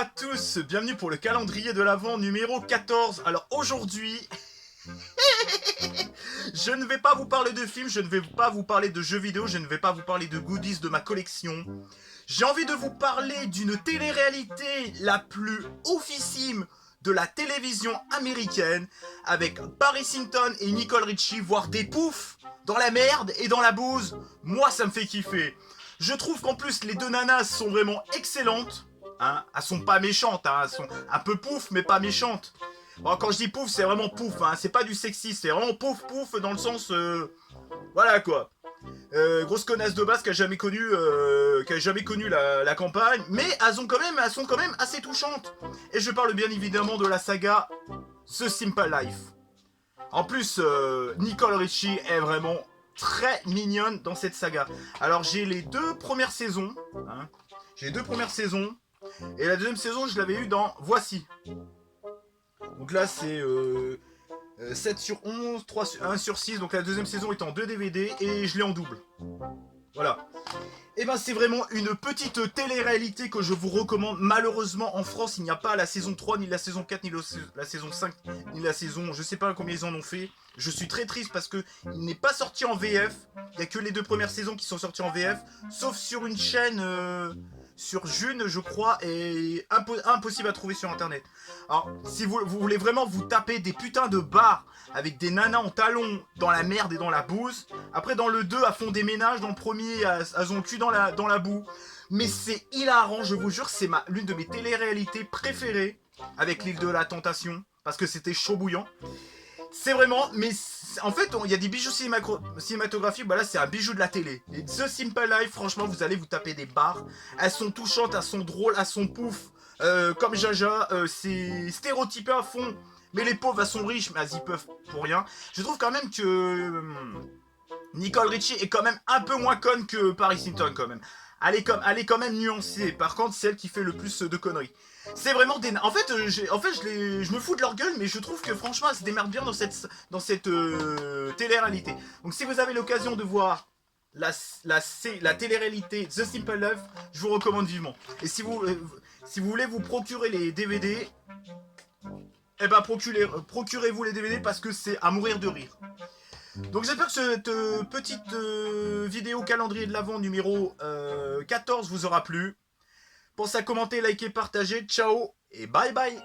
à tous, bienvenue pour le calendrier de l'Avent numéro 14. Alors aujourd'hui, je ne vais pas vous parler de films, je ne vais pas vous parler de jeux vidéo, je ne vais pas vous parler de goodies de ma collection. J'ai envie de vous parler d'une télé-réalité la plus oufissime de la télévision américaine, avec Paris Hilton et Nicole Richie, voire des poufs dans la merde et dans la bouse. Moi, ça me fait kiffer. Je trouve qu'en plus, les deux nanas sont vraiment excellentes. Hein, elles sont pas méchantes, hein, elles sont un peu pouf, mais pas méchantes. Bon, quand je dis pouf, c'est vraiment pouf, hein, c'est pas du sexisme, c'est vraiment pouf pouf dans le sens... voilà quoi. Grosse connasse de base qui a jamais connu, la campagne, mais elles sont quand même assez touchantes. Et je parle bien évidemment de la saga The Simple Life. En plus, Nicole Richie est vraiment très mignonne dans cette saga. Alors j'ai les deux premières saisons, hein, et la deuxième saison je l'avais eu dans Voici. Donc là c'est 7 sur 11, 3 sur, 1 sur 6, donc la deuxième saison est en 2 DVD et je l'ai en double. Voilà. Et ben c'est vraiment une petite télé-réalité que je vous recommande. Malheureusement en France il n'y a pas la saison 3, ni la saison 4, ni la saison 5, ni la saison... Je sais pas combien ils en ont fait. Je suis très triste parce que il n'est pas sorti en VF. Il n'y a que les deux premières saisons qui sont sorties en VF. Sauf sur une chaîne... sur June je crois, et impossible à trouver sur internet. Alors si vous voulez vraiment vous taper des putains de bars avec des nanas en talons dans la merde et dans la bouse, après dans le 2 elles font des ménages, dans le premier elles ont le cul dans la boue, mais c'est hilarant, je vous jure, c'est l'une de mes télé-réalités préférées, avec l'île de la tentation, parce que c'était chaud bouillant. C'est vraiment, mais en fait, il y a des bijoux cinématographiques, bah là c'est un bijou de la télé. Et The Simple Life, franchement, vous allez vous taper des barres. Elles sont touchantes, elles sont drôles, elles sont pouf. Comme Jaja, c'est stéréotypé à fond. Mais les pauvres, elles sont riches, mais elles y peuvent pour rien. Je trouve quand même que Nicole Richie est quand même un peu moins conne que Paris Hilton quand même. Elle est quand même nuancée. Par contre, c'est elle qui fait le plus de conneries. C'est vraiment des... En fait, je me fous de leur gueule, mais je trouve que franchement, elles se démerdent bien dans cette télé-réalité. Donc si vous avez l'occasion de voir la télé-réalité The Simple Life, je vous recommande vivement. Et si vous voulez vous procurer les DVD, eh ben procurez-vous les DVD parce que c'est à mourir de rire. Donc j'espère que cette petite vidéo calendrier de l'Avent numéro 14 vous aura plu. Pensez à commenter, liker, partager. Ciao et bye bye.